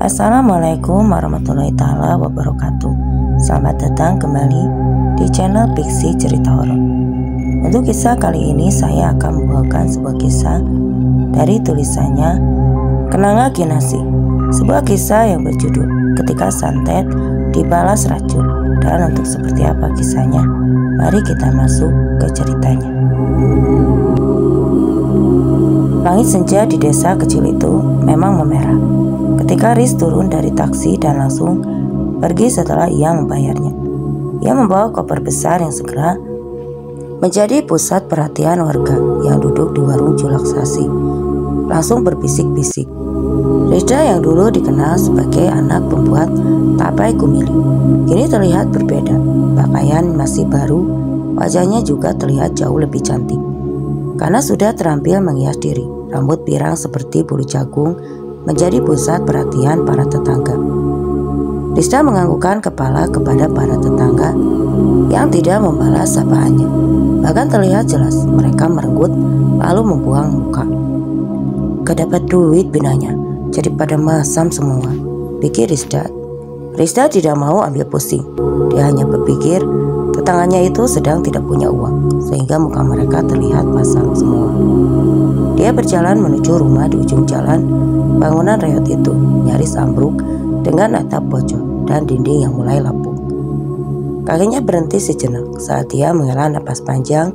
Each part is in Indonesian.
Assalamualaikum warahmatullahi taala wabarakatuh. Selamat datang kembali di channel Pixie Cerita Horor. Untuk kisah kali ini saya akan membawakan sebuah kisah dari tulisannya Kenanga Kinasi. Sebuah kisah yang berjudul Ketika Santet Dibalas Racun. Dan untuk seperti apa kisahnya, mari kita masuk ke ceritanya. Langit senja di desa kecil itu memang memerah ketika Riz turun dari taksi dan langsung pergi setelah ia membayarnya. Ia membawa koper besar yang segera menjadi pusat perhatian warga yang duduk di warung Julaksasi. Langsung berbisik-bisik. Rizda yang dulu dikenal sebagai anak pembuat tapai kumili, kini terlihat berbeda. Pakaian masih baru, wajahnya juga terlihat jauh lebih cantik karena sudah terampil menghias diri. Rambut pirang seperti bulu jagung menjadi pusat perhatian para tetangga. Rizda menganggukkan kepala kepada para tetangga yang tidak membalas sapaannya. Bahkan terlihat jelas mereka merenggut lalu membuang muka. Gak dapat duit binanya, jadi pada masam semua, pikir Rizda. Rizda tidak mau ambil pusing. Dia hanya berpikir tetangganya itu sedang tidak punya uang, sehingga muka mereka terlihat masam semua. Dia berjalan menuju rumah di ujung jalan. Bangunan reot itu nyaris ambruk dengan atap bocor dan dinding yang mulai lapuk. Kakinya berhenti sejenak saat dia menghela napas panjang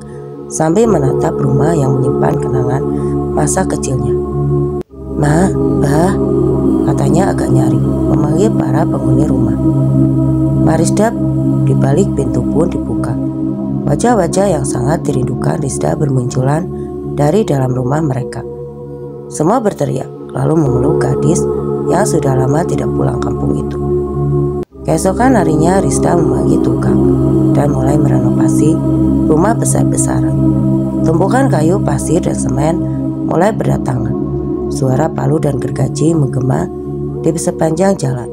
sambil menatap rumah yang menyimpan kenangan masa kecilnya. "Ma, Bah," katanya agak nyaring, memanggil para penghuni rumah. Rizda di balik pintu pun dibuka. Wajah-wajah yang sangat dirindukan Rizda bermunculan dari dalam rumah mereka. Semua berteriak lalu memeluk gadis yang sudah lama tidak pulang kampung itu. Keesokan harinya Rizda memanggil tukang dan mulai merenovasi rumah besar-besaran. Tumpukan kayu, pasir, dan semen mulai berdatangan. Suara palu dan gergaji menggema di sepanjang jalan.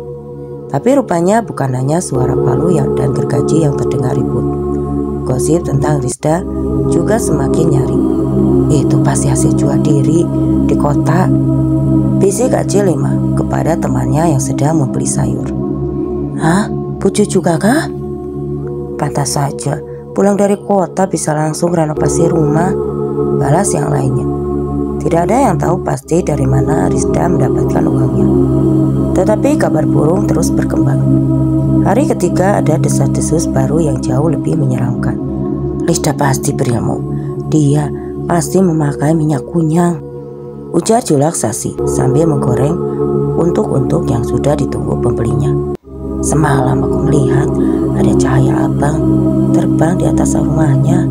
Tapi rupanya bukan hanya suara palu dan gergaji yang terdengar ribut. Gosip tentang Rizda juga semakin nyaring. "Itu pasti hasil jual diri di kota," bisik Kak Cilima kepada temannya yang sedang membeli sayur. "Hah? Pucu juga kah?" "Pantas saja, pulang dari kota bisa langsung renovasi rumah," balas yang lainnya. Tidak ada yang tahu pasti dari mana Rizda mendapatkan uangnya. Tetapi kabar burung terus berkembang. Hari ketiga ada desas-desus baru yang jauh lebih menyeramkan. "Rizda pasti berilmu. Dia pasti memakai minyak kunyang," ujar Julaksasi sambil menggoreng untuk yang sudah ditunggu pembelinya. "Semalam aku melihat ada cahaya abang terbang di atas rumahnya."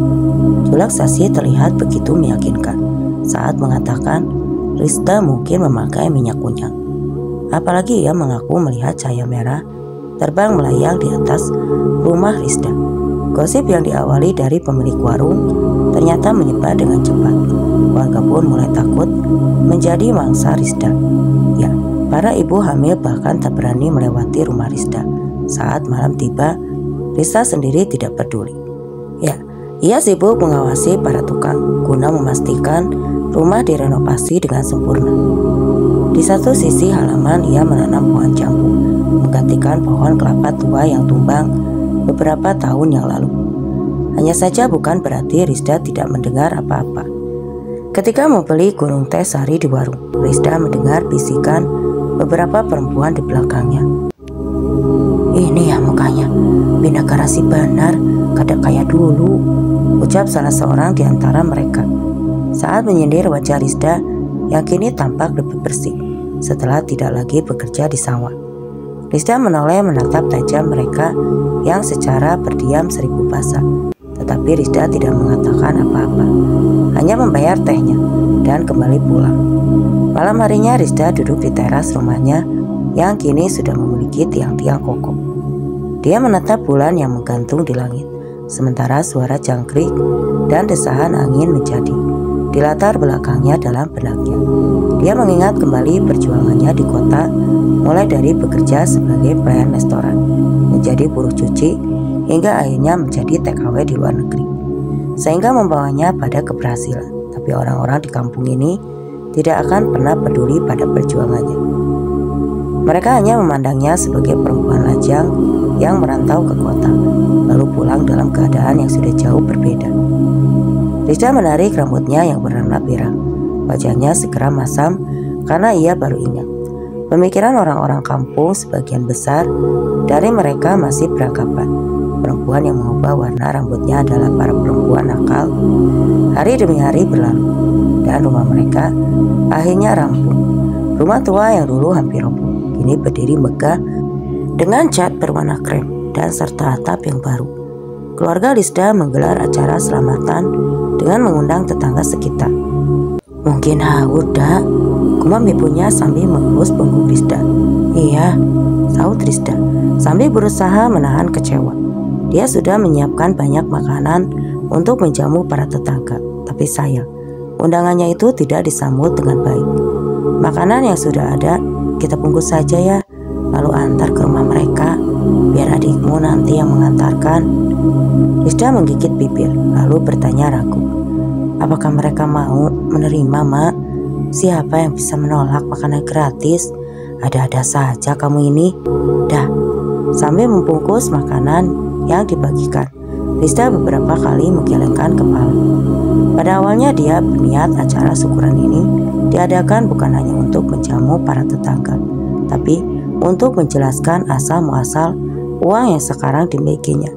Julaksasi terlihat begitu meyakinkan saat mengatakan Rizda mungkin memakai minyak kunyang. Apalagi ia mengaku melihat cahaya merah terbang melayang di atas rumah Rizda. Gosip yang diawali dari pemilik warung ternyata menyebar dengan cepat. Warga pun mulai takut menjadi mangsa Rizda. Ya, para ibu hamil bahkan tak berani melewati rumah Rizda. Saat malam tiba, Rizda sendiri tidak peduli. Ya, ia sibuk mengawasi para tukang guna memastikan rumah direnovasi dengan sempurna. Di satu sisi halaman ia menanam pohon jambu, menggantikan pohon kelapa tua yang tumbang beberapa tahun yang lalu. Hanya saja bukan berarti Rizda tidak mendengar apa-apa. Ketika membeli gulung teh sari di warung, Rizda mendengar bisikan beberapa perempuan di belakangnya. "Ini ya mukanya, binagara si Banar, kada kayak dulu," ucap salah seorang di antara mereka saat menyindir wajah Rizda yang kini tampak lebih bersih setelah tidak lagi bekerja di sawah. Rizda menoleh menatap tajam mereka yang secara berdiam seribu bahasa. Tetapi Rizda tidak mengatakan apa-apa, hanya membayar tehnya dan kembali pulang. Malam harinya Rizda duduk di teras rumahnya yang kini sudah memiliki tiang-tiang kokoh. Dia menatap bulan yang menggantung di langit, sementara suara jangkrik dan desahan angin menjadi di latar belakangnya dalam benaknya. Dia mengingat kembali perjuangannya di kota, mulai dari bekerja sebagai pelayan restoran, menjadi buruh cuci, hingga akhirnya menjadi TKW di luar negeri, sehingga membawanya pada keberhasilan. Tapi orang-orang di kampung ini tidak akan pernah peduli pada perjuangannya. Mereka hanya memandangnya sebagai perempuan lajang yang merantau ke kota, lalu pulang dalam keadaan yang sudah jauh berbeda. Rizda menarik rambutnya yang berwarna pirang. Wajahnya segera masam karena ia baru ingat. Pemikiran orang-orang kampung sebagian besar dari mereka masih beranggapan perempuan yang mengubah warna rambutnya adalah para perempuan nakal. Hari demi hari berlalu dan rumah mereka akhirnya rampung. Rumah tua yang dulu hampir roboh kini berdiri megah dengan cat berwarna krem dan serta atap yang baru. Keluarga Rizda menggelar acara selamatan dengan mengundang tetangga sekitar. "Mungkin haur, Dak," gumam ibunya sambil mengelus punggung Rizda. "Iya," sahut Rizda sambil berusaha menahan kecewa. Dia sudah menyiapkan banyak makanan untuk menjamu para tetangga, tapi sayang, undangannya itu tidak disambut dengan baik. "Makanan yang sudah ada kita bungkus saja ya, lalu antar ke rumah mereka, biar adikmu nanti yang mengantarkan." Rizda menggigit bibir lalu bertanya ragu, "Apakah mereka mau menerima, Mak? Siapa yang bisa menolak makanan gratis? Ada-ada saja kamu ini." Dah, sambil membungkus makanan yang dibagikan, Rizda beberapa kali menggelengkan kepala. Pada awalnya dia berniat acara syukuran ini diadakan bukan hanya untuk menjamu para tetangga, tapi untuk menjelaskan asal-muasal uang yang sekarang dimilikinya.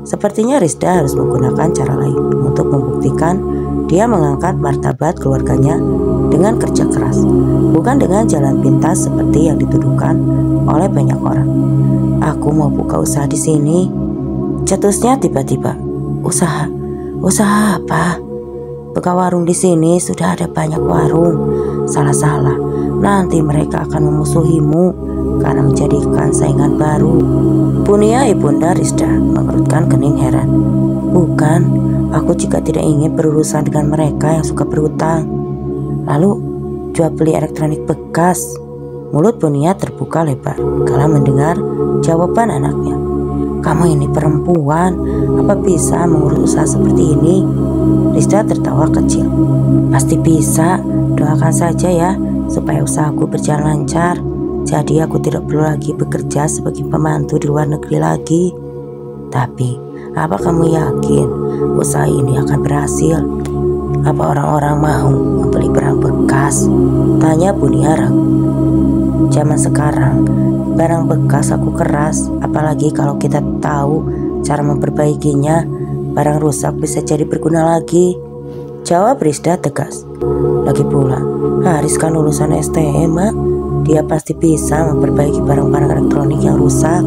Sepertinya Rizda harus menggunakan cara lain untuk membuktikan dia mengangkat martabat keluarganya dengan kerja keras, bukan dengan jalan pintas seperti yang dituduhkan oleh banyak orang. "Aku mau buka usaha di sini," cetusnya tiba-tiba. Usaha apa? Buka warung di sini, sudah ada banyak warung. Salah-salah, nanti mereka akan memusuhimu karena menjadikan saingan baru." Bunia ibunda Rizda mengerutkan kening heran. "Bukan, aku juga tidak ingin berurusan dengan mereka yang suka berhutang. Lalu jual beli elektronik bekas." Mulut Bunia terbuka lebar kala mendengar jawaban anaknya. "Kamu ini perempuan, apa bisa mengurus usaha seperti ini?" Rizda tertawa kecil. "Pasti bisa, doakan saja ya supaya usahaku berjalan lancar. Jadi aku tidak perlu lagi bekerja sebagai pembantu di luar negeri lagi." "Tapi apa kamu yakin usaha ini akan berhasil? Apa orang-orang mau membeli barang bekas?" tanya Bunia ragu. "Zaman sekarang barang bekas laku keras, apalagi kalau kita tahu cara memperbaikinya, barang rusak bisa jadi berguna lagi," jawab Rizda tegas. "Lagi pula Haris kan lulusan STM, Mak. Dia pasti bisa memperbaiki barang-barang elektronik yang rusak.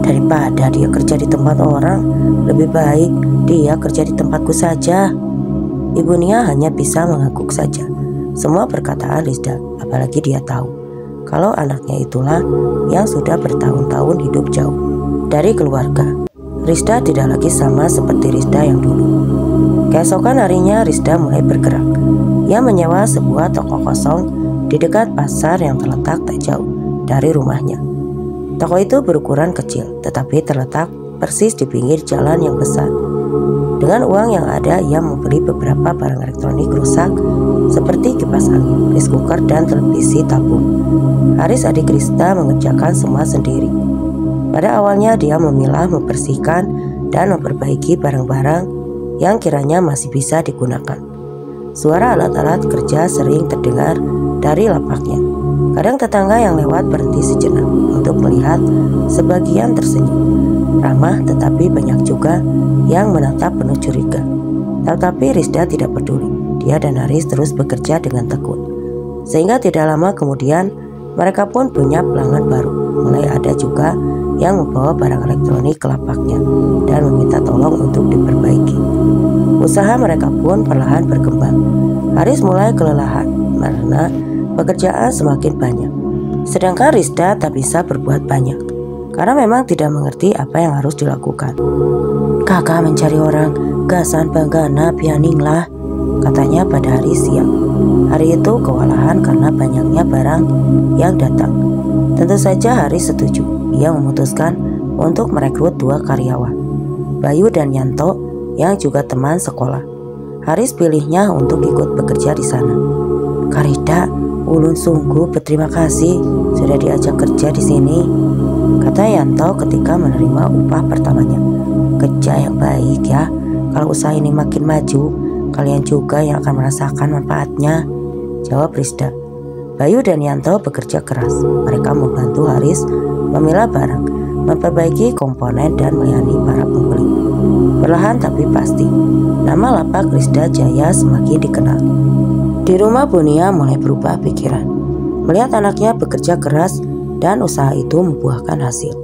Daripada dia kerja di tempat orang, lebih baik dia kerja di tempatku saja." Ibu Nia hanya bisa mengangguk saja semua perkataan Rizda, apalagi dia tahu kalau anaknya itulah yang sudah bertahun-tahun hidup jauh dari keluarga. Rizda tidak lagi sama seperti Rizda yang dulu. Keesokan harinya Rizda mulai bergerak. Ia menyewa sebuah toko kosong di dekat pasar yang terletak tak jauh dari rumahnya. Toko itu berukuran kecil tetapi terletak persis di pinggir jalan yang besar. Dengan uang yang ada, ia membeli beberapa barang elektronik rusak seperti kipas angin, rice cooker, dan televisi tabung. Haris, adik Rizda, mengerjakan semua sendiri. Pada awalnya dia memilah, membersihkan, dan memperbaiki barang-barang yang kiranya masih bisa digunakan. Suara alat-alat kerja sering terdengar dari lapaknya. Kadang tetangga yang lewat berhenti sejenak untuk melihat, sebagian tersenyum ramah, tetapi banyak juga yang menatap penuh curiga. Tetapi Rizda tidak peduli. Dia dan Haris terus bekerja dengan tekun. Sehingga tidak lama kemudian mereka pun punya pelanggan baru. Mulai ada juga yang membawa barang elektronik ke lapaknya dan meminta tolong untuk diperbaiki. Usaha mereka pun perlahan berkembang. Haris mulai kelelahan karena pekerjaan semakin banyak. Sedangkan Rizda tak bisa berbuat banyak karena memang tidak mengerti apa yang harus dilakukan. "Kakak mencari orang, gasan banggana pianing lah," katanya pada hari siang. Hari itu kewalahan karena banyaknya barang yang datang. Tentu saja Haris setuju. Ia memutuskan untuk merekrut 2 karyawan, Bayu dan Yanto, yang juga teman sekolah. Haris pilihnya untuk ikut bekerja di sana. "Karida, Ulun sungguh berterima kasih sudah diajak kerja di sini, kata Yanto ketika menerima upah pertamanya. Kerja yang baik ya, kalau usaha ini makin maju, kalian juga yang akan merasakan manfaatnya, jawab Risda. Bayu dan Yanto bekerja keras. Mereka membantu Haris memilah barang, memperbaiki komponen dan melayani para pembeli. Perlahan tapi pasti, nama lapak Risda Jaya semakin dikenal. Di rumah Bunia mulai berubah pikiran. Melihat anaknya bekerja keras dan usaha itu membuahkan hasil,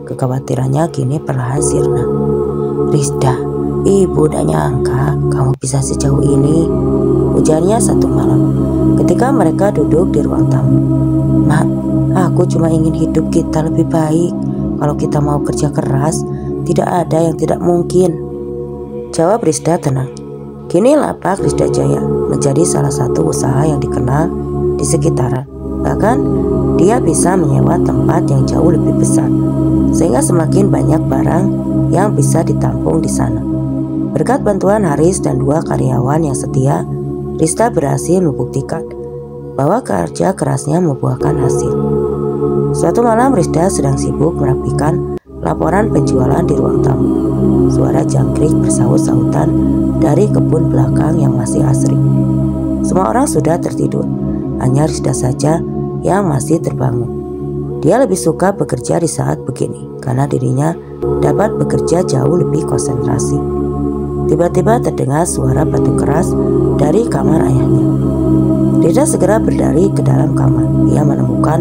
kekhawatirannya kini perlahan sirna. Risda, ibu udah nyangka kamu bisa sejauh ini, ujarnya satu malam ketika mereka duduk di ruang tamu. Mak, aku cuma ingin hidup kita lebih baik. Kalau kita mau kerja keras, tidak ada yang tidak mungkin, jawab Risda tenang. Kini lapak Risda Jaya menjadi salah satu usaha yang dikenal di sekitaran. Bahkan dia bisa menyewa tempat yang jauh lebih besar, sehingga semakin banyak barang yang bisa ditampung di sana. Berkat bantuan Haris dan 2 karyawan yang setia, Risda berhasil membuktikan bahwa kerja kerasnya membuahkan hasil. Suatu malam Risda sedang sibuk merapikan laporan penjualan di ruang tamu. Suara jangkrik bersaut-sautan dari kebun belakang yang masih asri. Semua orang sudah tertidur, hanya Risda saja yang masih terbangun. Dia lebih suka bekerja di saat begini karena dirinya dapat bekerja jauh lebih konsentrasi. Tiba-tiba terdengar suara batu keras dari kamar ayahnya. Risda segera berdari ke dalam kamar. Ia menemukan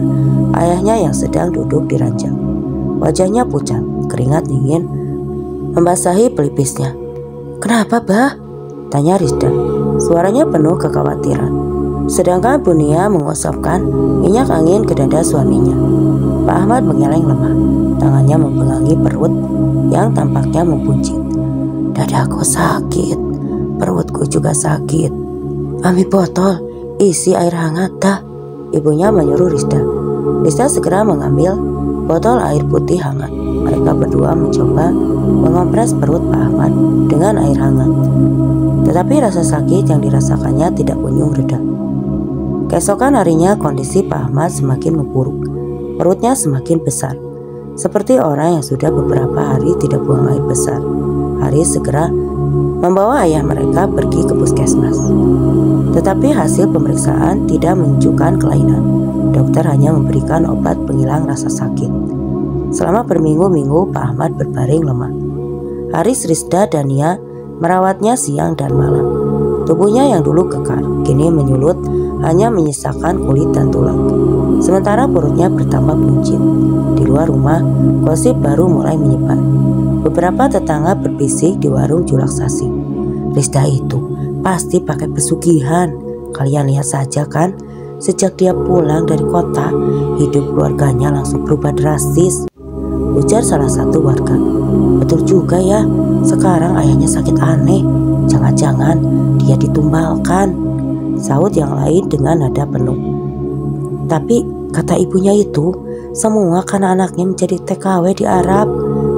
ayahnya yang sedang duduk di ranjang. Wajahnya pucat, keringat dingin membasahi pelipisnya. "Kenapa, Bah?" tanya Risda. Suaranya penuh kekhawatiran. Sedangkan Bunia mengusapkan minyak angin ke dada suaminya. Pak Ahmad mengeleng lemah. Tangannya mempegangi perut yang tampaknya membuncit. "Dadaku sakit, perutku juga sakit. Ambil botol, isi air hangat dah," ibunya menyuruh Risda. Risda segera mengambil botol air putih hangat. Mereka berdua mencoba mengompres perut Pak Ahmad dengan air hangat. Tetapi rasa sakit yang dirasakannya tidak kunjung reda. Keesokan harinya kondisi Pak Ahmad semakin memburuk. Perutnya semakin besar, seperti orang yang sudah beberapa hari tidak buang air besar. Haris segera membawa ayah mereka pergi ke puskesmas. Tetapi hasil pemeriksaan tidak menunjukkan kelainan. Dokter hanya memberikan obat penghilang rasa sakit. Selama berminggu-minggu Pak Ahmad berbaring lemah. Haris, Risda, dan Nia merawatnya siang dan malam. Tubuhnya yang dulu kekar kini menyulut, hanya menyisakan kulit dan tulang. Sementara perutnya bertambah buncit. Di luar rumah, gosip baru mulai menyebar. Beberapa tetangga berbisik di warung Julaksasi. "Risda itu pasti pakai pesugihan. Kalian lihat saja kan, sejak dia pulang dari kota, hidup keluarganya langsung berubah drastis," ujar salah satu warga. "Betul juga ya, sekarang ayahnya sakit aneh. Jangan-jangan dia ditumbalkan," sahut yang lain dengan nada penuh. "Tapi kata ibunya itu, semua karena anaknya menjadi TKW di Arab.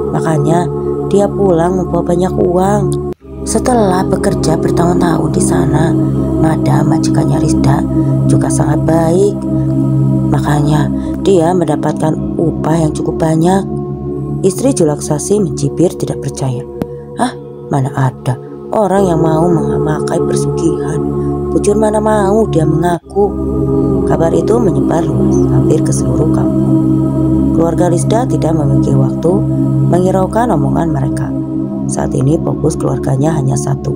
Makanya dia pulang membawa banyak uang. Setelah bekerja bertahun-tahun di sana, madam majikannya Risda juga sangat baik. Makanya dia mendapatkan upah yang cukup banyak." Istri Julaksasi mencibir tidak percaya. "Ah, mana ada orang yang mau memakai pesugihan. Bujur mana mau dia mengaku." Kabar itu menyebar luas hampir ke seluruh kampung. Keluarga Risda tidak memiliki waktu menghiraukan omongan mereka. Saat ini fokus keluarganya hanya satu,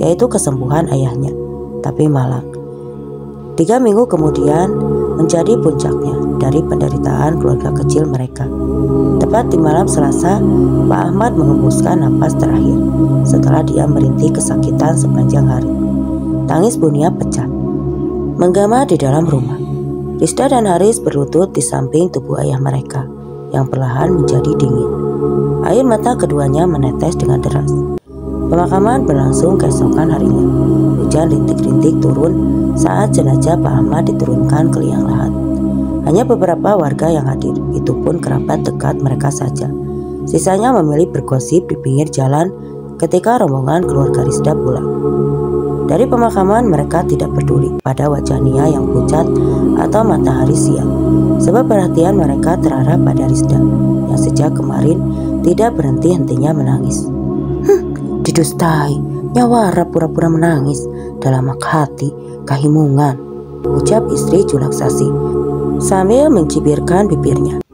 yaitu kesembuhan ayahnya. Tapi malang. 3 minggu kemudian menjadi puncaknya dari penderitaan keluarga kecil mereka. Tepat di malam Selasa, Pak Ahmad mengembuskan napas terakhir setelah dia merintih kesakitan sepanjang hari. Tangis Bunia pecah, menggema di dalam rumah. Risda dan Haris berlutut di samping tubuh ayah mereka yang perlahan menjadi dingin. Air mata keduanya menetes dengan deras. Pemakaman berlangsung keesokan harinya. Hujan rintik-rintik turun saat jenazah Pak Ahmad diturunkan ke liang lahat. Hanya beberapa warga yang hadir, itu pun kerabat dekat mereka saja. Sisanya memilih bergosip di pinggir jalan ketika rombongan keluarga Risda pulang. Dari pemakaman mereka tidak peduli pada wajah Nia yang pucat atau matahari siang, sebab perhatian mereka terarah pada Rizda yang sejak kemarin tidak berhenti-hentinya menangis. Didustai, nyawara pura-pura menangis, dalam hati kahimungan, ucap istri Julaksasi sambil mencibirkan bibirnya.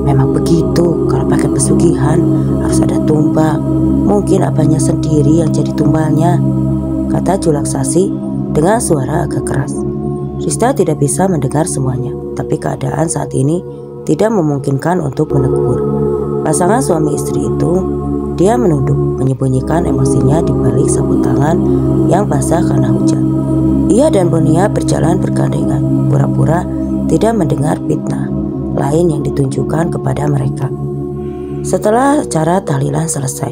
Memang begitu, kalau pakai pesugihan harus ada tumbal. Mungkin abahnya sendiri yang jadi tumbalnya, kata Julaksasi dengan suara agak keras. Rizda tidak bisa mendengar semuanya, tapi keadaan saat ini tidak memungkinkan untuk menegur. Pasangan suami istri itu, dia menunduk, menyembunyikan emosinya di balik sapu tangan yang basah karena hujan. Ia dan Bonia berjalan bergandengan, pura-pura tidak mendengar fitnah lain yang ditunjukkan kepada mereka. Setelah acara tahlilan selesai,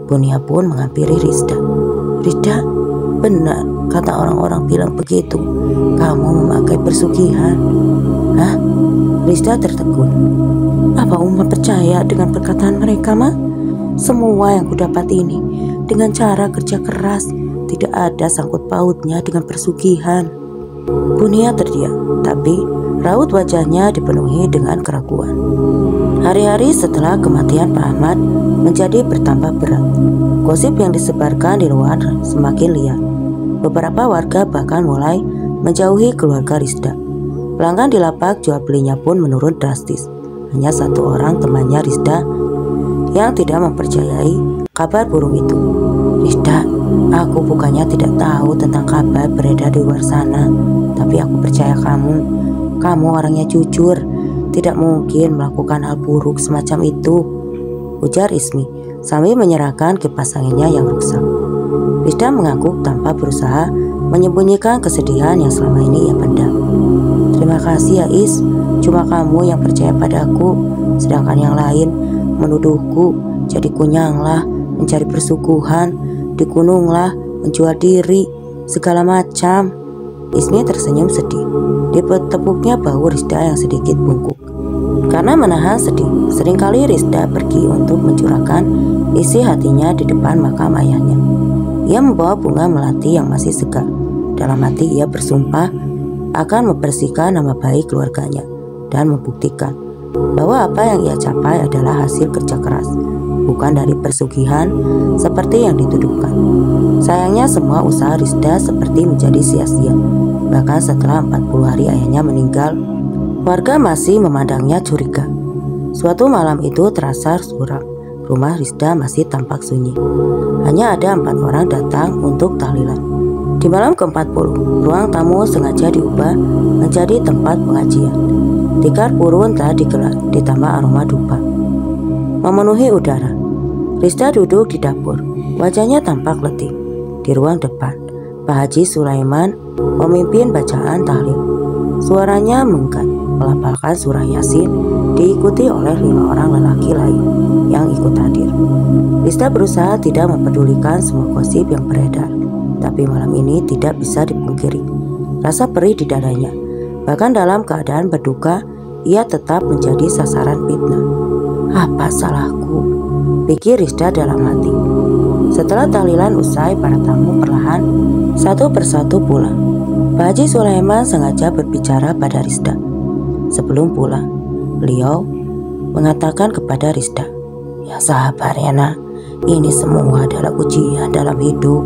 Bonia pun menghampiri Rizda. Rizda, benar kata orang-orang bilang begitu, kamu memakai pesugihan. Hah? Rizda tertegun. Apa Uma percaya dengan perkataan mereka, Ma? Semua yang kudapat ini dengan cara kerja keras, tidak ada sangkut pautnya dengan persugihan. Bonia terdiam, tapi raut wajahnya dipenuhi dengan keraguan. Hari-hari setelah kematian Pak Ahmad menjadi bertambah berat. Gosip yang disebarkan di luar semakin liar. Beberapa warga bahkan mulai menjauhi keluarga Rizda. Pelanggan di lapak jual belinya pun menurun drastis. Hanya satu orang temannya Rizda yang tidak mempercayai kabar burung itu. Rizda, aku bukannya tidak tahu tentang kabar beredar di luar sana, tapi aku percaya kamu. Kamu orangnya jujur, tidak mungkin melakukan hal buruk semacam itu, ujar Ismi sambil menyerahkan kipas anginnya yang rusak. Rizda mengangguk tanpa berusaha menyembunyikan kesedihan yang selama ini ia pendam. Terima kasih ya Is, cuma kamu yang percaya padaku, sedangkan yang lain menuduhku jadi kunyanglah, mencari persuguhan, dikununglah, menjual diri, segala macam. Ismi tersenyum sedih. Ditepuknya bahu Rizda yang sedikit bungkuk. Karena menahan sedih, seringkali Rizda pergi untuk mencurahkan isi hatinya di depan makam ayahnya. Ia membawa bunga melati yang masih segar. Dalam hati ia bersumpah akan membersihkan nama baik keluarganya dan membuktikan bahwa apa yang ia capai adalah hasil kerja keras, bukan dari persugihan seperti yang dituduhkan. Sayangnya semua usaha Rizda seperti menjadi sia-sia. Bahkan setelah 40 hari ayahnya meninggal, warga masih memandangnya curiga. Suatu malam itu terasa suram. Rumah Rizda masih tampak sunyi. Hanya ada 4 orang datang untuk tahlilan. Di malam ke-40, ruang tamu sengaja diubah menjadi tempat pengajian. Tikar purun telah digelar, ditambah aroma dupa memenuhi udara. Rizda duduk di dapur, wajahnya tampak letih. Di ruang depan, Pak Haji Sulaiman memimpin bacaan tahlil. Suaranya mengkat, melafalkan surah Yasin, diikuti oleh 5 orang lelaki lain yang ikut hadir. Rizda berusaha tidak mempedulikan semua gosip yang beredar, tapi malam ini tidak bisa dipungkiri. Rasa perih di dadanya. Bahkan dalam keadaan berduka, ia tetap menjadi sasaran fitnah. Apa salahku? Pikir Rizda dalam hati. Setelah tahlilan usai, para tamu perlahan satu persatu pulang. Pak Haji Sulaiman sengaja berbicara pada Rizda. Sebelum pulang, beliau mengatakan kepada Rizda, "Ya sabar ya nak, ini semua adalah ujian dalam hidup."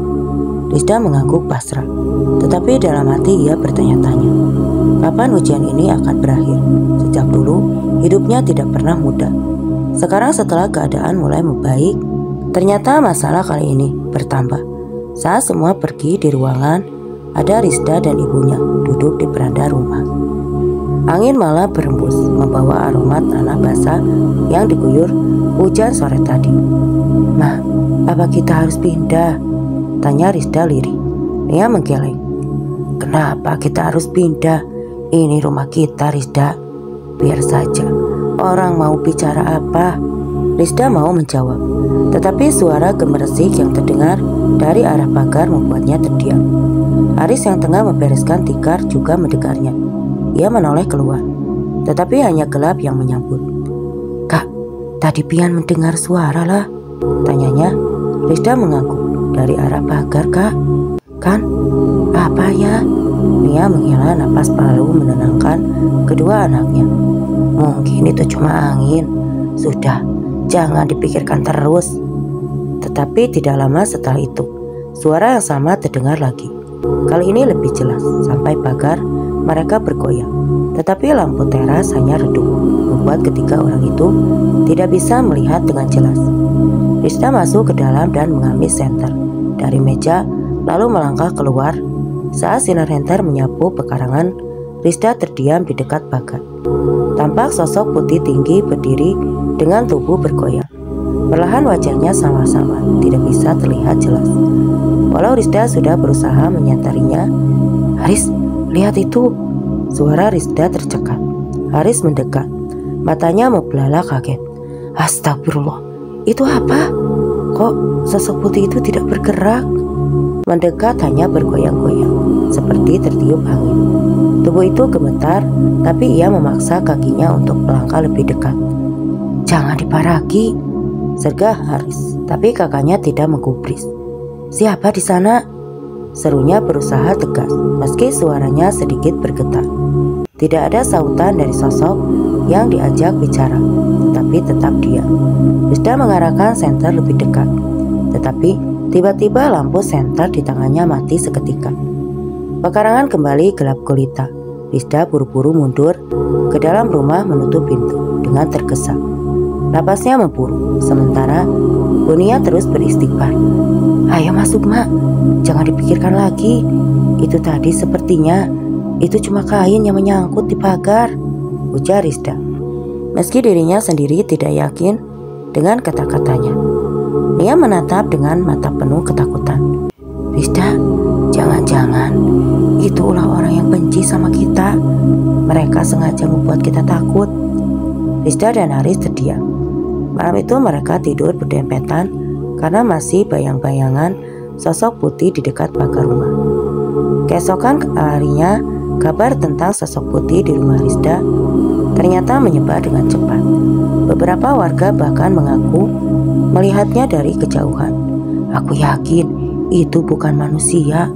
Rizda mengangguk pasrah, tetapi dalam hati ia bertanya-tanya, kapan ujian ini akan berakhir? Sejak dulu, hidupnya tidak pernah mudah. Sekarang setelah keadaan mulai membaik, ternyata masalah kali ini bertambah. Saat semua pergi di ruangan, ada Rizda dan ibunya duduk di beranda rumah. Angin malah berembus, membawa aroma tanah basah yang diguyur hujan sore tadi. "Mah, apa kita harus pindah?" tanya Rizda lirih. Ia menggeleng. "Kenapa kita harus pindah? Ini rumah kita, Rizda. Biar saja orang mau bicara apa." Rizda mau menjawab, tetapi suara gemeresik yang terdengar dari arah pagar membuatnya terdiam. Aris yang tengah membereskan tikar juga mendengarnya. Ia menoleh keluar, tetapi hanya gelap yang menyambut. "Kak, tadi Pian mendengar suara lah," tanyanya. Rizda mengangguk. "Dari arah pagar, Kak?" Kan? Apa ya? Nia menghela napas lalu menenangkan kedua anaknya. Mungkin itu cuma angin. Sudah, jangan dipikirkan terus. Tetapi tidak lama setelah itu, suara yang sama terdengar lagi. Kali ini lebih jelas, sampai pagar mereka bergoyang. Tetapi lampu teras hanya redup, membuat ketiga orang itu tidak bisa melihat dengan jelas. Rista masuk ke dalam dan mengambil senter dari meja, lalu melangkah keluar. Saat sinar senter menyapu pekarangan, Rista terdiam di dekat pagar. Tampak sosok putih tinggi berdiri dengan tubuh bergoyang. Perlahan wajahnya sama-sama tidak bisa terlihat jelas. Walau Rista sudah berusaha menyentarinya. Haris, lihat itu. Suara Rista tercekat. Haris mendekat. Matanya membelalak kaget. Astagfirullah, itu apa? Kok sosok putih itu tidak bergerak? Mendekat hanya bergoyang-goyang, seperti tertiup angin. Tubuh itu gemetar, tapi ia memaksa kakinya untuk melangkah lebih dekat. Jangan diparaki, sergah Haris, tapi kakaknya tidak menggubris. Siapa di sana? Serunya berusaha tegas, meski suaranya sedikit bergetar. Tidak ada sautan dari sosok yang diajak bicara, tapi tetap diam. Rista mengarahkan senter lebih dekat, tetapi tiba-tiba lampu senter di tangannya mati seketika. Pekarangan kembali gelap gulita. Rista buru-buru mundur ke dalam rumah menutup pintu dengan tergesa. Napasnya memburu, sementara Bunia terus beristighfar. Ayo masuk, Mak. Jangan dipikirkan lagi. Itu tadi sepertinya itu cuma kain yang menyangkut di pagar, ujar Rista. Meski dirinya sendiri tidak yakin dengan kata-katanya. Nia menatap dengan mata penuh ketakutan. Rista, jangan-jangan itu ulah orang yang benci sama kita. Mereka sengaja membuat kita takut. Rista dan Haris terdiam. Malam itu mereka tidur berdempetan karena masih bayang-bayangan sosok putih di dekat pagar rumah. Keesokan harinya, kabar tentang sosok putih di rumah Rista ternyata menyebar dengan cepat. Beberapa warga bahkan mengaku melihatnya dari kejauhan. Aku yakin itu bukan manusia.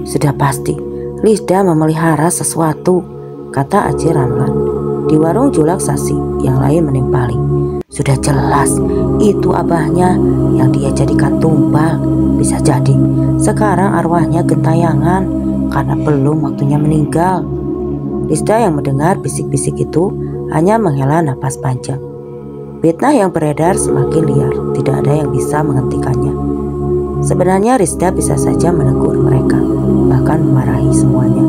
Sudah pasti Rista memelihara sesuatu, kata Aji Ramlan. Di warung Julak Sasi yang lain menimpali. Sudah jelas itu abahnya yang dia jadikan tumbal. Bisa jadi sekarang arwahnya gentayangan karena belum waktunya meninggal. Rista yang mendengar bisik-bisik itu hanya menghela napas panjang. Fitnah yang beredar semakin liar, tidak ada yang bisa menghentikannya. Sebenarnya Rista bisa saja menegur mereka, bahkan memarahi semuanya.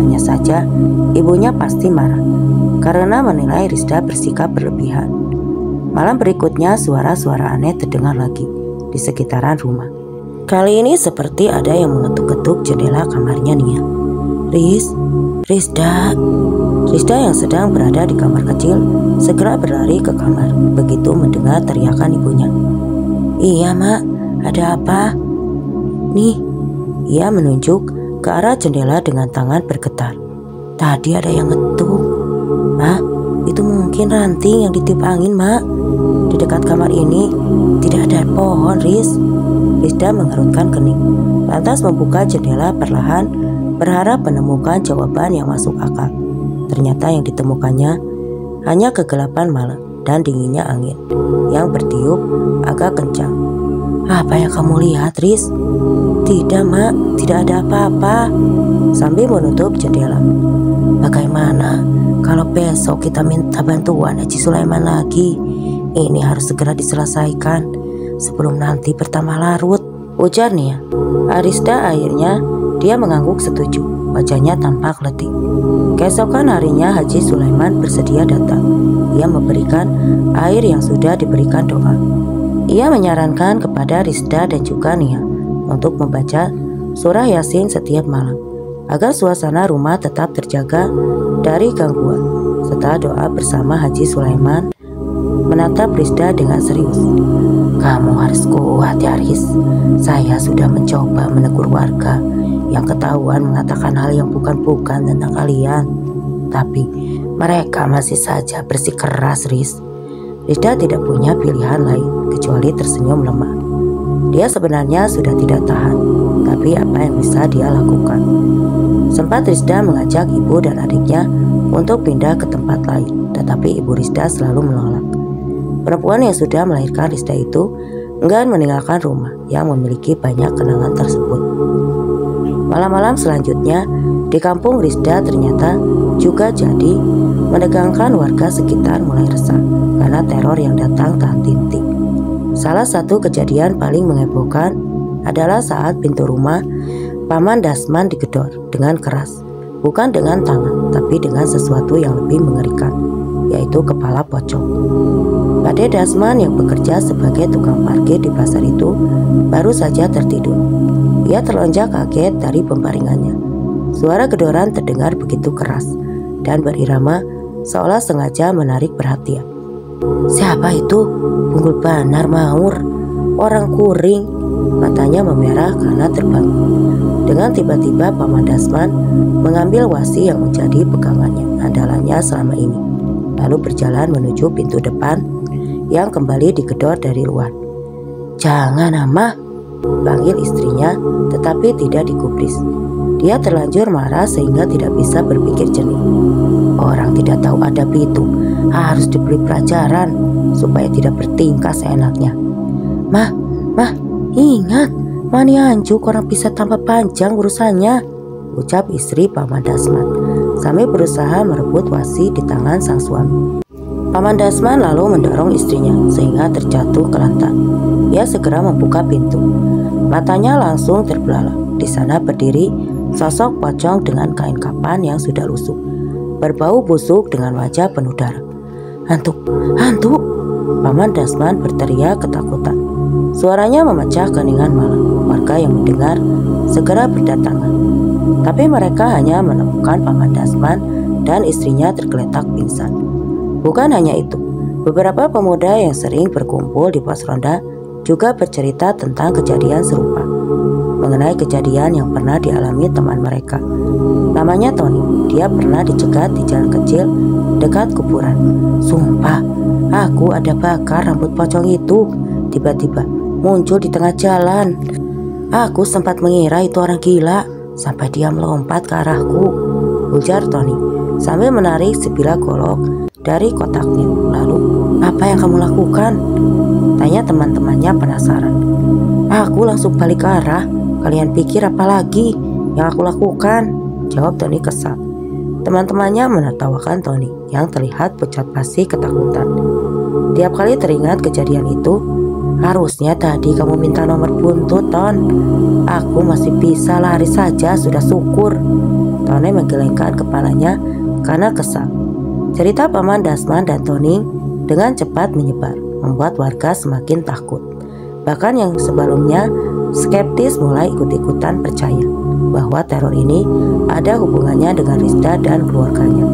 Hanya saja ibunya pasti marah karena menilai Rista bersikap berlebihan. Malam berikutnya suara-suara aneh terdengar lagi di sekitaran rumah. Kali ini seperti ada yang mengetuk-ketuk jendela kamarnya Nia. Rista yang sedang berada di kamar kecil segera berlari ke kamar begitu mendengar teriakan ibunya. Iya, Mak, ada apa? Nih, ia menunjuk ke arah jendela dengan tangan bergetar. Tadi ada yang ngetuk. Mak, itu mungkin ranting yang ditiup angin, Mak. Di dekat kamar ini tidak ada pohon, Riz. Rista mengerutkan kening, lantas membuka jendela perlahan, berharap menemukan jawaban yang masuk akal. Ternyata yang ditemukannya hanya kegelapan malam dan dinginnya angin yang bertiup agak kencang. Apa yang kamu lihat, Riz? Tidak, Mak, tidak ada apa-apa. Sambil menutup jendela. Bagaimana kalau besok kita minta bantuan Haji Sulaiman lagi? Ini harus segera diselesaikan sebelum nanti bertambah larut, ujar Nia. Arista akhirnya dia mengangguk setuju. Wajahnya tampak letih. Keesokan harinya Haji Sulaiman bersedia datang. Ia memberikan air yang sudah diberikan doa. Ia menyarankan kepada Rista dan juga Nia untuk membaca surah Yasin setiap malam agar suasana rumah tetap terjaga dari gangguan. Setelah doa bersama, Haji Sulaiman menatap Rista dengan serius. Kamu harus kuat ya, Riz. Saya sudah mencoba menegur warga yang ketahuan mengatakan hal yang bukan-bukan tentang kalian, tapi mereka masih saja bersikeras, Riz. Rista tidak punya pilihan lain kecuali tersenyum lemah. Dia sebenarnya sudah tidak tahan, tapi menutupi apa yang bisa dia lakukan. Sempat Risda mengajak ibu dan adiknya untuk pindah ke tempat lain, tetapi ibu Risda selalu menolak. Perempuan yang sudah melahirkan Risda itu enggan meninggalkan rumah yang memiliki banyak kenangan tersebut. Malam-malam selanjutnya di kampung Risda ternyata juga jadi menegangkan warga sekitar mulai resah karena teror yang datang tak henti. Salah satu kejadian paling menghebohkan adalah saat pintu rumah Paman Dasman digedor dengan keras, bukan dengan tangan, tapi dengan sesuatu yang lebih mengerikan, yaitu kepala pocong. Pade Dasman yang bekerja sebagai tukang parkir di pasar itu baru saja tertidur. Ia terlonjak kaget dari pembaringannya. Suara gedoran terdengar begitu keras dan berirama seolah sengaja menarik perhatian. "Siapa itu?" Punggul Banar Maur, orang kuring. Matanya memerah karena terbangun. Dengan tiba-tiba Paman Dasman mengambil wasi yang menjadi pegangannya, andalannya selama ini, lalu berjalan menuju pintu depan yang kembali digedor dari luar. "Jangan, Amah," panggil istrinya, tetapi tidak digubris. Dia terlanjur marah sehingga tidak bisa berpikir jernih. Orang tidak tahu adab itu harus diberi pelajaran supaya tidak bertingkah seenaknya. Mah, ingat, mani anjuk orang bisa tambah panjang urusannya," ucap istri Paman Dasman sambil berusaha merebut wasi di tangan sang suami. Paman Dasman lalu mendorong istrinya sehingga terjatuh ke lantai. Ia segera membuka pintu. Matanya langsung terbelalak. Di sana berdiri sosok pocong dengan kain kapan yang sudah lusuh, berbau busuk dengan wajah penuh darah. Hantu! Paman Dasman berteriak ketakutan. Suaranya memecah keheningan malam. Warga yang mendengar segera berdatangan. Tapi mereka hanya menemukan Paman Dasman dan istrinya tergeletak pingsan. Bukan hanya itu, beberapa pemuda yang sering berkumpul di pos ronda juga bercerita tentang kejadian serupa, mengenai kejadian yang pernah dialami teman mereka. Namanya Tony. Dia pernah dicegat di jalan kecil dekat kuburan. "Sumpah, aku ada bakar rambut pocong itu. Tiba-tiba muncul di tengah jalan. Aku sempat mengira itu orang gila sampai dia melompat ke arahku," ujar Tony sambil menarik sebilah golok dari kotaknya. "Lalu apa yang kamu lakukan?" tanya teman-temannya penasaran. "Aku langsung balik ke arah. Kalian pikir apa lagi yang aku lakukan?" jawab Tony kesal. Teman-temannya menertawakan Tony yang terlihat pucat pasi ketakutan. Tiap kali teringat kejadian itu, "Harusnya tadi kamu minta nomor buntut, Ton. Aku masih bisa lari saja, sudah syukur." Tony menggelengkan kepalanya karena kesal. Cerita Paman Dasman dan Tony dengan cepat menyebar, membuat warga semakin takut. Bahkan yang sebelumnya skeptis mulai ikut-ikutan percaya bahwa teror ini ada hubungannya dengan Risda dan keluarganya.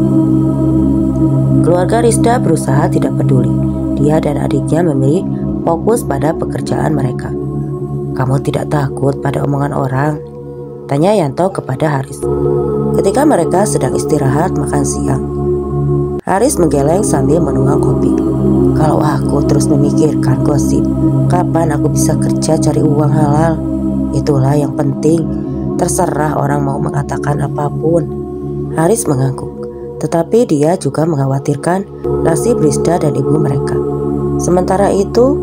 Keluarga Risda berusaha tidak peduli. Dia dan adiknya memilih fokus pada pekerjaan mereka. "Kamu tidak takut pada omongan orang?" tanya Yanto kepada Haris ketika mereka sedang istirahat makan siang. Haris menggeleng sambil menuang kopi. "Kalau aku terus memikirkan gosip, kapan aku bisa kerja cari uang halal? Itulah yang penting. Terserah orang mau mengatakan apapun." Haris mengangguk, tetapi dia juga mengkhawatirkan nasib Risda dan ibu mereka. Sementara itu,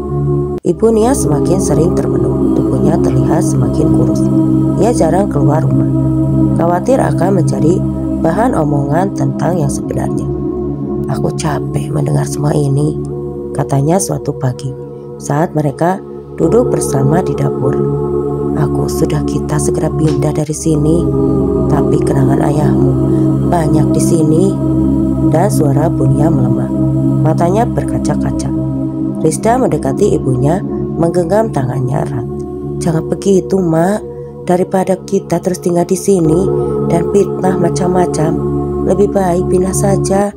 Ibu Nia semakin sering termenung. Tubuhnya terlihat semakin kurus. Ia jarang keluar rumah, khawatir akan menjadi bahan omongan tentang yang sebenarnya. "Aku capek mendengar semua ini," katanya suatu pagi saat mereka duduk bersama di dapur. "Aku sudah kita segera pindah dari sini, tapi kenangan ayahmu banyak di sini." Dan suara Bunia melemah, matanya berkaca-kaca. Risda mendekati ibunya, menggenggam tangannya erat. "Jangan begitu, Mak. Daripada kita terus tinggal di sini dan fitnah macam-macam, lebih baik pindah saja."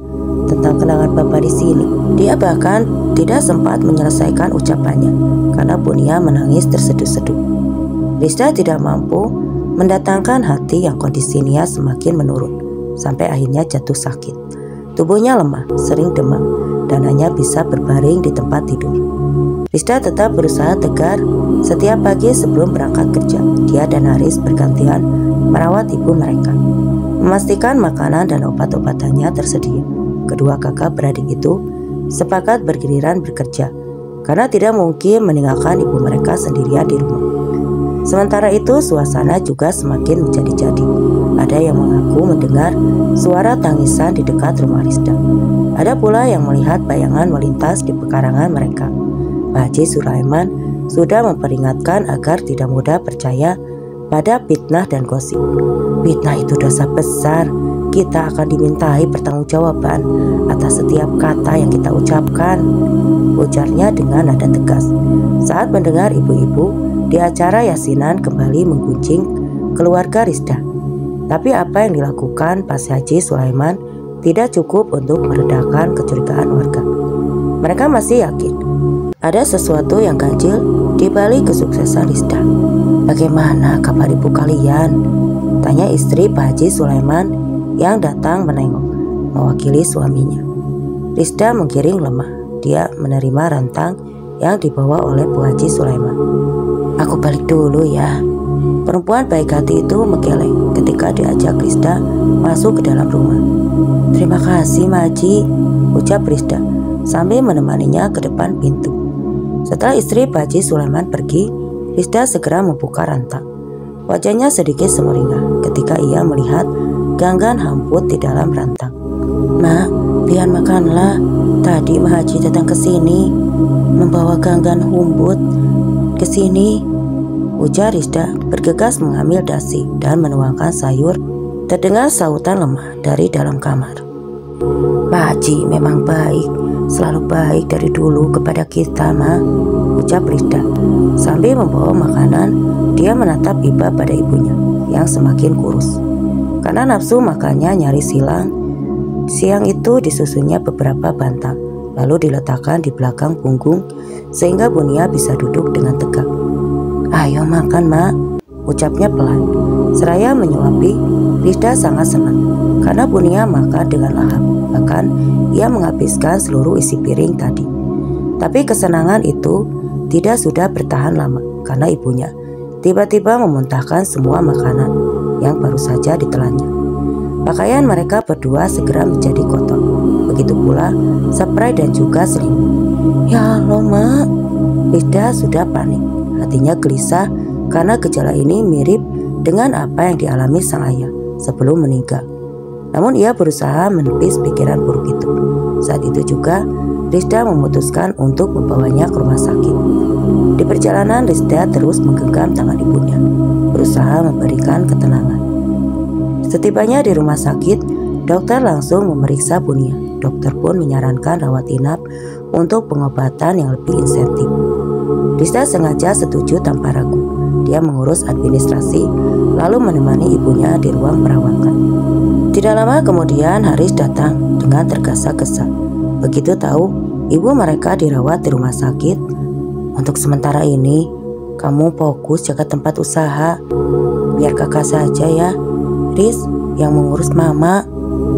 Tentang kenangan Bapak di sini, dia bahkan tidak sempat menyelesaikan ucapannya karena Bunia menangis terseduh-seduh. Risda tidak mampu mendatangkan hati yang kondisinya semakin menurun sampai akhirnya jatuh sakit. Tubuhnya lemah, sering demam, dan hanya bisa berbaring di tempat tidur. Risda tetap berusaha tegar. Setiap pagi sebelum berangkat kerja, dia dan Haris bergantian merawat ibu mereka, memastikan makanan dan obat-obatannya tersedia. Kedua kakak beradik itu sepakat bergiliran bekerja karena tidak mungkin meninggalkan ibu mereka sendirian di rumah. Sementara itu suasana juga semakin menjadi-jadi. Ada yang mengaku mendengar suara tangisan di dekat rumah Risda. Ada pula yang melihat bayangan melintas di pekarangan mereka. Pak Haji Sulaiman sudah memperingatkan agar tidak mudah percaya pada fitnah dan gosip. Fitnah itu dosa besar. Kita akan dimintai pertanggungjawaban atas setiap kata yang kita ucapkan, ujarnya dengan nada tegas. Saat mendengar ibu-ibu di acara yasinan kembali menggunjing keluarga Risda. Tapi apa yang dilakukan Pak Haji Sulaiman tidak cukup untuk meredakan kecurigaan warga. Mereka masih yakin ada sesuatu yang ganjil di balik kesuksesan Risda. Bagaimana kabar ibu kalian? Tanya istri Pak Haji Sulaiman yang datang menengok, mewakili suaminya. Risda menggiring lemah. Dia menerima rantang yang dibawa oleh Bu Haji Sulaiman. Aku balik dulu ya. Perempuan baik hati itu menggeleng ketika diajak Risda masuk ke dalam rumah. Terima kasih Maji, ucap Risda sambil menemaninya ke depan pintu. Setelah istri Pak Haji Sulaiman pergi, Risda segera membuka rantang. Wajahnya sedikit sumringah ketika ia melihat ganggan hambut di dalam rantang. Mak, pian makanlah. Tadi Mak Haji datang ke sini membawa ganggan hambut ke sini, ujar Risda bergegas mengambil dasi dan menuangkan sayur. Terdengar sautan lemah dari dalam kamar. Pak Haji memang baik, selalu baik dari dulu kepada kita, Ma, ucap Risda. Sambil membawa makanan, dia menatap iba pada ibunya yang semakin kurus. Karena nafsu makannya nyaris hilang, siang itu disusunnya beberapa bantal, lalu diletakkan di belakang punggung sehingga Bunia bisa duduk dengan tegak. Ayo makan, Mak, ucapnya pelan. Seraya menyuapi, Risda sangat senang karena Bunia makan dengan lahap. Bahkan ia menghabiskan seluruh isi piring tadi. Tapi kesenangan itu tidak sudah bertahan lama karena ibunya tiba-tiba memuntahkan semua makanan yang baru saja ditelannya. Pakaian mereka berdua segera menjadi kotor. Begitu pula spray dan juga selimut. Ya Allah, Mak. Risda sudah panik. Hatinya gelisah karena gejala ini mirip dengan apa yang dialami sang ayah sebelum meninggal. Namun ia berusaha menepis pikiran buruk itu. Saat itu juga Risda memutuskan untuk membawanya ke rumah sakit. Di perjalanan Risda terus menggenggam tangan ibunya, berusaha memberikan ketenangan. Setibanya di rumah sakit, dokter langsung memeriksa Bunia. Dokter pun menyarankan rawat inap untuk pengobatan yang lebih insentif. Risda sengaja setuju tanpa ragu. Dia mengurus administrasi, lalu menemani ibunya di ruang perawatan. Tidak lama kemudian Haris datang dengan tergesa-gesa. Begitu tahu ibu mereka dirawat di rumah sakit, untuk sementara ini kamu fokus jaga tempat usaha. Biar kakak saja ya, Riz, yang mengurus mama.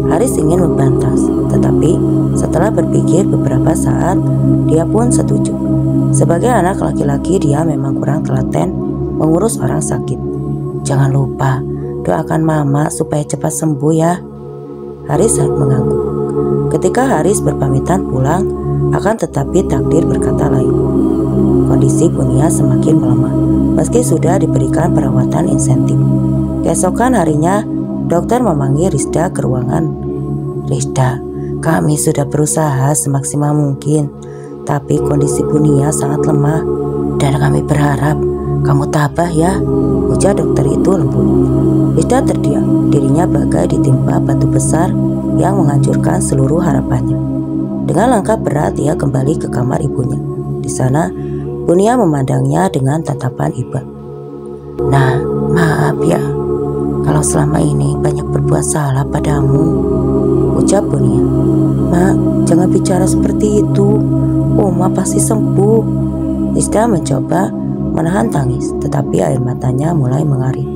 Haris ingin membantas, tetapi setelah berpikir beberapa saat, dia pun setuju. Sebagai anak laki-laki, dia memang kurang telaten mengurus orang sakit. Jangan lupa doakan mama supaya cepat sembuh ya. Haris mengangguk. Ketika Haris berpamitan pulang, akan tetapi takdir berkata lain. Kondisi Bunia semakin melemah, meski sudah diberikan perawatan insentif. Keesokan harinya, dokter memanggil Risda ke ruangan. Risda, kami sudah berusaha semaksimal mungkin, tapi kondisi Bunia sangat lemah dan kami berharap kamu tabah ya, ujar dokter itu lembut. Risda terdiam, dirinya bagai ditimpa batu besar yang menghancurkan seluruh harapannya. Dengan langkah berat ia kembali ke kamar ibunya. Di sana, Bunia memandangnya dengan tatapan iba. Nah, maaf ya, kalau selama ini banyak berbuat salah padamu, ucap Bunia. Mak, jangan bicara seperti itu. Oma pasti sembuh. Risda mencoba menahan tangis, tetapi air matanya mulai mengalir.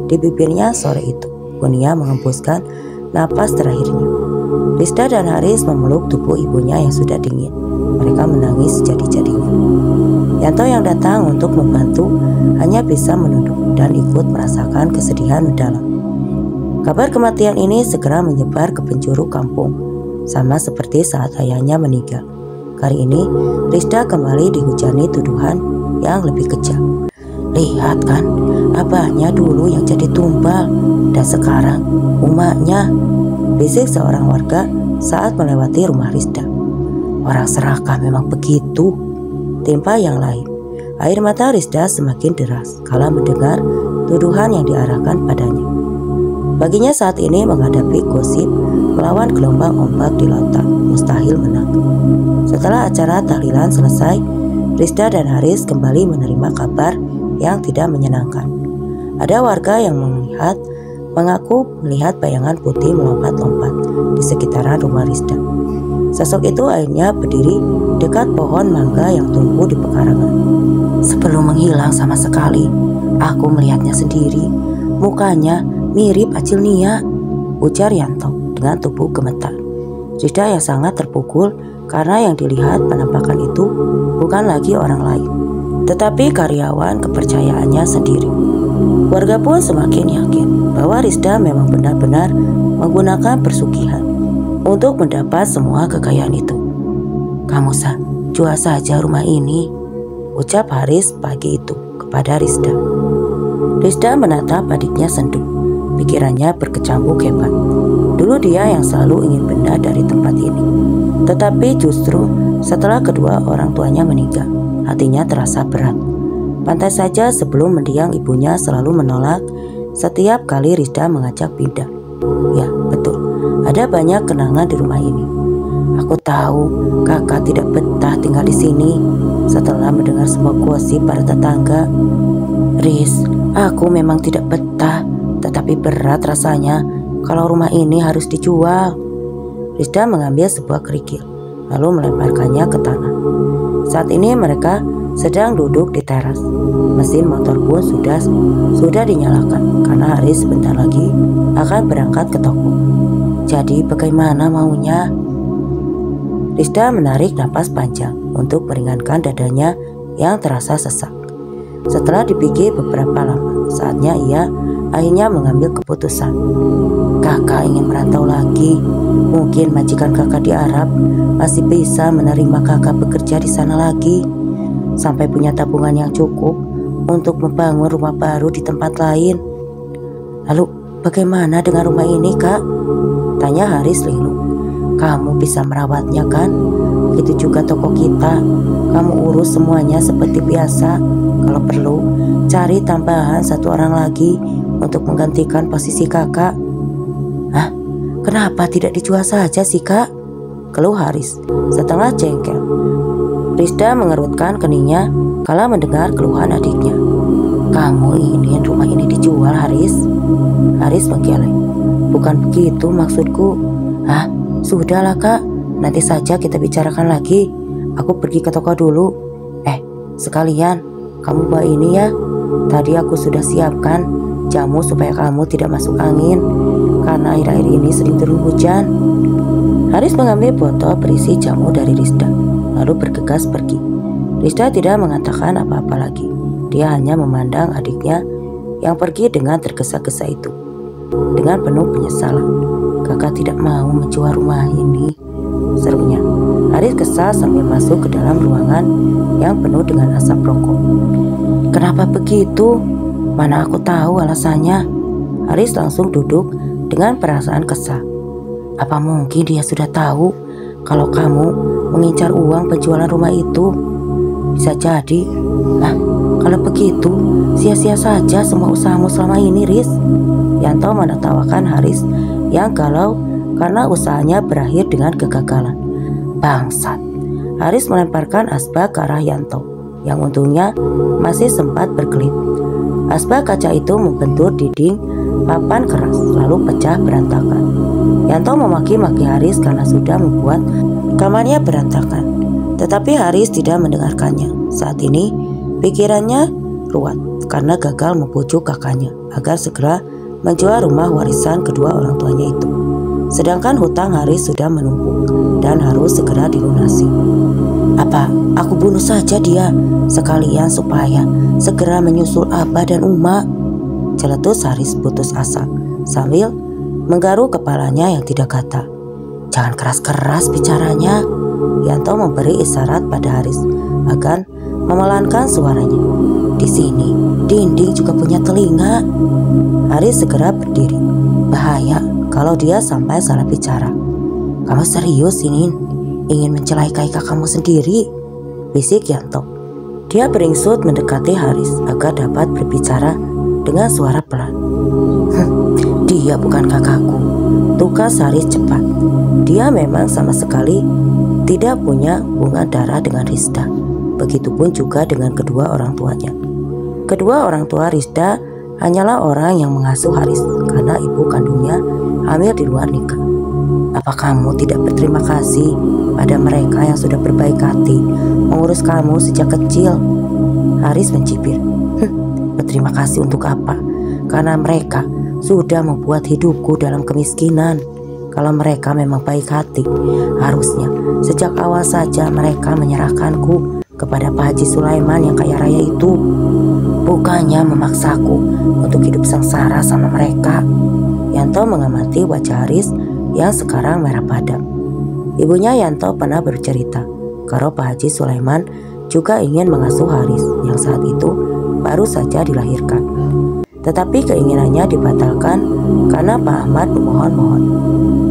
Di bibirnya sore itu, Bunia mengembuskan napas terakhirnya. Risda dan Haris memeluk tubuh ibunya yang sudah dingin. Mereka mereka menangis sejadi-jadinya. Yanto yang datang untuk membantu hanya bisa menunduk dan ikut merasakan kesedihan mendalam. Kabar kematian ini segera menyebar ke penjuru kampung, sama seperti saat ayahnya meninggal. Kali ini Rizda kembali dihujani tuduhan yang lebih kejam. Lihat kan, abahnya dulu yang jadi tumbal dan sekarang umaknya, bisik seorang warga saat melewati rumah Rizda. Orang serakah memang begitu, timpa yang lain. Air mata Rizda semakin deras kala mendengar tuduhan yang diarahkan padanya. Baginya saat ini menghadapi gosip melawan gelombang ombak di lautan mustahil menang. Setelah acara tahlilan selesai, Rizda dan Haris kembali menerima kabar yang tidak menyenangkan. Ada warga yang mengaku melihat bayangan putih melompat-lompat di sekitaran rumah Rizda. Sosok itu akhirnya berdiri dekat pohon mangga yang tumbuh di pekarangan. Sebelum menghilang sama sekali, aku melihatnya sendiri. Mukanya mirip Acil Nia, ujar Yanto dengan tubuh gemetar. Rizda yang sangat terpukul karena yang dilihat penampakan itu bukan lagi orang lain, tetapi karyawan kepercayaannya sendiri. Warga pun semakin yakin bahwa Rizda memang benar-benar menggunakan persugihan untuk mendapat semua kekayaan itu. Kamu jual saja rumah ini, ucap Haris pagi itu kepada Rizda. Rizda menatap adiknya sendu. Pikirannya berkecamuk hebat. Dulu dia yang selalu ingin pindah dari tempat ini. Tetapi justru setelah kedua orang tuanya meninggal, hatinya terasa berat. Pantas saja sebelum mendiang ibunya selalu menolak setiap kali Rizda mengajak pindah. Ya, betul. Ada banyak kenangan di rumah ini. Aku tahu kakak tidak betah tinggal di sini. Setelah mendengar semua gosip para tetangga, Riz, aku memang tidak betah. Tetapi berat rasanya kalau rumah ini harus dijual. Rizda mengambil sebuah kerikil, lalu melemparkannya ke tanah. Saat ini mereka sedang duduk di teras. Mesin motor pun sudah dinyalakan karena Haris sebentar lagi akan berangkat ke toko. Jadi bagaimana maunya? Rizda menarik napas panjang untuk meringankan dadanya yang terasa sesak. Setelah dipikir beberapa lama, saatnya ia akhirnya mengambil keputusan. Kakak ingin merantau lagi. Mungkin majikan kakak di Arab masih bisa menerima kakak bekerja di sana lagi, sampai punya tabungan yang cukup untuk membangun rumah baru di tempat lain. Lalu bagaimana dengan rumah ini, Kak? Tanya Haris linglung. Kamu bisa merawatnya kan? Begitu juga toko kita. Kamu urus semuanya seperti biasa. Kalau perlu, cari tambahan satu orang lagi untuk menggantikan posisi kakak. Hah? Kenapa tidak dijual saja sih, Kak? Keluh Haris setengah jengkel. Rizda mengerutkan keningnya kala mendengar keluhan adiknya. Kamu ingin rumah ini dijual, Haris? Haris menggeleng. Bukan begitu maksudku. Hah? Sudahlah, Kak. Nanti saja kita bicarakan lagi. Aku pergi ke toko dulu. Sekalian, kamu bawa ini ya. Tadi aku sudah siapkan jamu supaya kamu tidak masuk angin, karena akhir-akhir ini sering turun hujan. Haris mengambil botol berisi jamu dari Rizda, lalu bergegas pergi. Rizda tidak mengatakan apa-apa lagi. Dia hanya memandang adiknya yang pergi dengan tergesa-gesa itu. Dengan penuh penyesalan, kakak tidak mau menjual rumah ini, serunya. Haris kesal sambil masuk ke dalam ruangan yang penuh dengan asap rokok. Kenapa begitu? Mana aku tahu alasannya. Haris langsung duduk dengan perasaan kesal. Apa mungkin dia sudah tahu kalau kamu mengincar uang penjualan rumah itu? Bisa jadi. Kalau begitu, sia-sia saja semua usahamu selama ini, Riz. Yanto menertawakan Haris yang galau karena usahanya berakhir dengan kegagalan. Bangsat. Haris melemparkan asbak ke arah Yanto, yang untungnya masih sempat berkelip. Asbak kaca itu membentur dinding papan keras, lalu pecah berantakan. Yanto memaki-maki Haris karena sudah membuat kamarnya berantakan. Tetapi Haris tidak mendengarkannya. Saat ini pikirannya ruwet karena gagal membujuk kakaknya agar segera menjual rumah warisan kedua orang tuanya itu. Sedangkan hutang Haris sudah menumpuk dan harus segera dilunasi. Apa aku bunuh saja dia sekalian supaya segera menyusul Abah dan Uma? Celetus Haris putus asa sambil menggaruk kepalanya yang tidak gatal. Jangan keras-keras bicaranya. Yanto memberi isyarat pada Haris agar memelankan suaranya. Di sini dinding juga punya telinga. Haris segera berdiri. Bahaya kalau dia sampai salah bicara. Kamu serius ini ingin mencelakai kakakmu sendiri? Bisik Yanto. Dia beringsut mendekati Haris agar dapat berbicara dengan suara pelan. Dia bukan kakakku. Tukas Haris cepat. Dia memang sama sekali tidak punya hubungan darah dengan Rizda. Begitupun juga dengan kedua orang tuanya. Kedua orang tua Rizda hanyalah orang yang mengasuh Haris karena ibu kandungnya hamil di luar nikah. Apa kamu tidak berterima kasih pada mereka yang sudah berbaik hati mengurus kamu sejak kecil? Haris mencibir. Berterima kasih untuk apa? Karena mereka sudah membuat hidupku dalam kemiskinan. Kalau mereka memang baik hati, harusnya sejak awal saja mereka menyerahkanku kepada Pak Haji Sulaiman yang kaya raya itu. Bukannya memaksaku untuk hidup sengsara sama mereka. Yanto mengamati wajah Haris yang sekarang merah padam. Ibunya Yanto pernah bercerita kalau Pak Haji Sulaiman juga ingin mengasuh Haris yang saat itu baru saja dilahirkan. Tetapi keinginannya dibatalkan karena Pak Ahmad memohon-mohon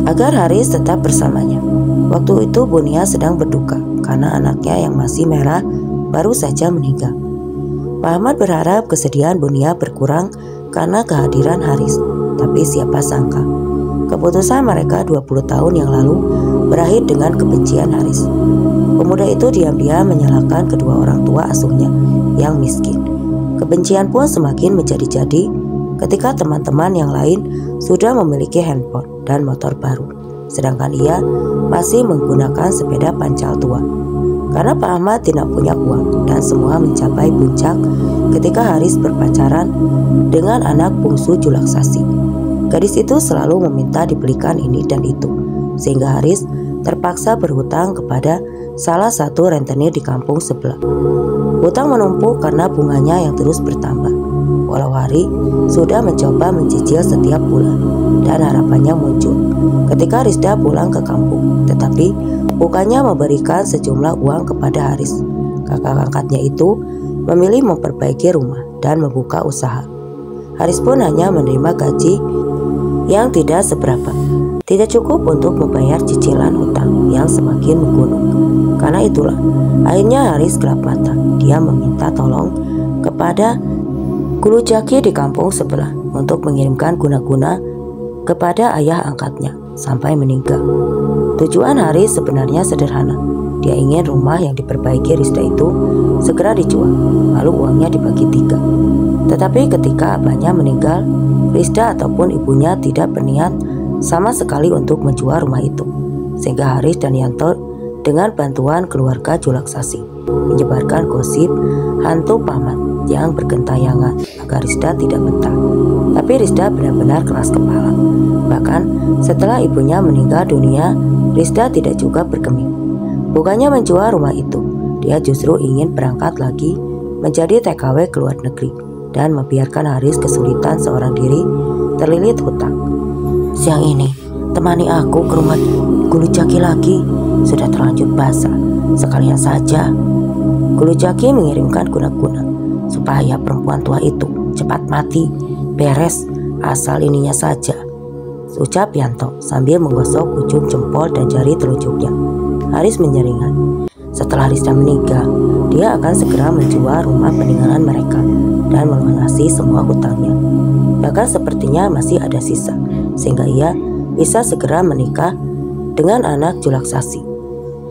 agar Haris tetap bersamanya. Waktu itu Bunia sedang berduka karena anaknya yang masih merah baru saja meninggal. Pak Ahmad berharap kesedihan Bunia berkurang karena kehadiran Haris. Tapi siapa sangka keputusan mereka 20 tahun yang lalu berakhir dengan kebencian Haris. Pemuda itu diam-diam menyalahkan kedua orang tua asuhnya yang miskin. Kebencian pun semakin menjadi-jadi ketika teman-teman yang lain sudah memiliki handphone dan motor baru, sedangkan ia masih menggunakan sepeda pancal tua. Karena Pak Ahmad tidak punya uang dan semua mencapai puncak ketika Haris berpacaran dengan anak bungsu Julaksasi. Gadis itu selalu meminta dibelikan ini dan itu, sehingga Haris terpaksa berhutang kepada salah satu rentenir di kampung sebelah. Hutang menumpuk karena bunganya yang terus bertambah. Walau Hari sudah mencoba mencicil setiap bulan dan harapannya muncul ketika Rizda pulang ke kampung. Tetapi bukannya memberikan sejumlah uang kepada Haris, kakak angkatnya itu memilih memperbaiki rumah dan membuka usaha. Haris pun hanya menerima gaji yang tidak seberapa, tidak cukup untuk membayar cicilan hutang yang semakin menggunung. Karena itulah akhirnya Haris gelap mata. Dia meminta tolong kepada Gulu Jaki di kampung sebelah untuk mengirimkan guna-guna kepada ayah angkatnya sampai meninggal. Tujuan Haris sebenarnya sederhana. Dia ingin rumah yang diperbaiki Rizda itu segera dijual, lalu uangnya dibagi 3. Tetapi ketika abahnya meninggal, Rizda ataupun ibunya tidak berniat sama sekali untuk menjual rumah itu, sehingga Haris dan Yanto dengan bantuan keluarga Julaksasi menyebarkan gosip hantu paman yang bergentayangan agar Rizda tidak betah. Tapi Rizda benar-benar keras kepala. Bahkan setelah ibunya meninggal dunia, Rizda tidak juga bergeming. Bukannya menjual rumah itu, dia justru ingin berangkat lagi menjadi TKW ke luar negeri dan membiarkan Haris kesulitan seorang diri terlilit hutang. Siang ini temani aku ke rumah Gulu Jaki lagi. Sudah terlanjur basah. Sekalian saja Gulu Jaki mengirimkan guna-guna supaya perempuan tua itu cepat mati. Beres, asal ininya saja, ucap Yanto sambil menggosok ujung jempol dan jari telunjuknya. Haris menyeringai. Setelah Rizda meninggal, dia akan segera menjual rumah peninggalan mereka dan melunasi semua hutangnya. Bahkan sepertinya masih ada sisa, sehingga ia bisa segera menikah dengan anak Julaksasi.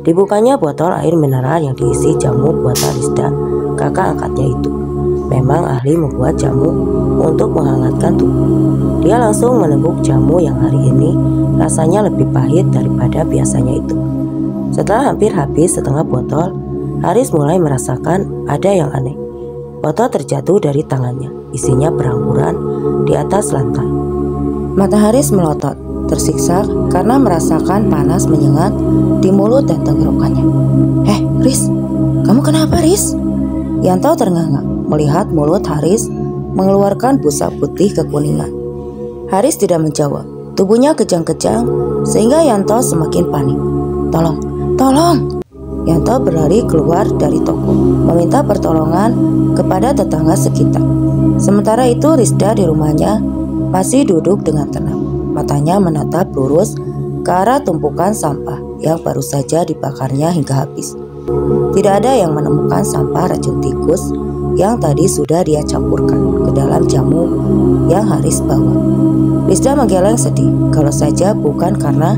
Dibukanya botol air mineral yang diisi jamu buatan Rizda, kakak angkatnya itu. Memang ahli membuat jamu untuk menghangatkan tubuh. Dia langsung meneguk jamu yang hari ini rasanya lebih pahit daripada biasanya itu. Setelah hampir habis setengah botol, Haris mulai merasakan ada yang aneh. Botol terjatuh dari tangannya, isinya berhamburan di atas lantai. Mata Haris melotot, tersiksa karena merasakan panas menyengat di mulut dan tenggorokannya. Riz, kamu kenapa, Riz? Yanto ternganga melihat mulut Haris mengeluarkan busa putih kekuningan. Haris tidak menjawab. Tubuhnya kejang-kejang sehingga Yanto semakin panik. Tolong, tolong! Yanto berlari keluar dari toko, meminta pertolongan kepada tetangga sekitar. Sementara itu Rizda di rumahnya masih duduk dengan tenang. Matanya menatap lurus ke arah tumpukan sampah yang baru saja dibakarnya hingga habis. Tidak ada yang menemukan sampah racun tikus yang tadi sudah dia campurkan ke dalam jamu yang Haris bawa. Rizda menggeleng sedih, kalau saja bukan karena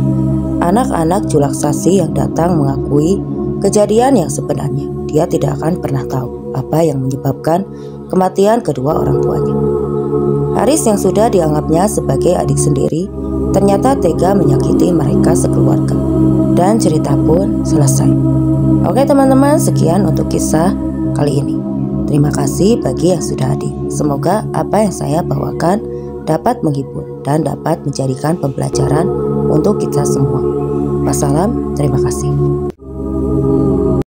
anak-anak Julaksasi yang datang mengakui kejadian yang sebenarnya. Dia tidak akan pernah tahu apa yang menyebabkan kematian kedua orang tuanya. Haris yang sudah dianggapnya sebagai adik sendiri ternyata tega menyakiti mereka sekeluarga. Dan cerita pun selesai. Oke teman-teman, sekian untuk kisah kali ini. Terima kasih bagi yang sudah hadir. Semoga apa yang saya bawakan dapat menghibur dan dapat menjadikan pembelajaran untuk kita semua. Wassalam, terima kasih.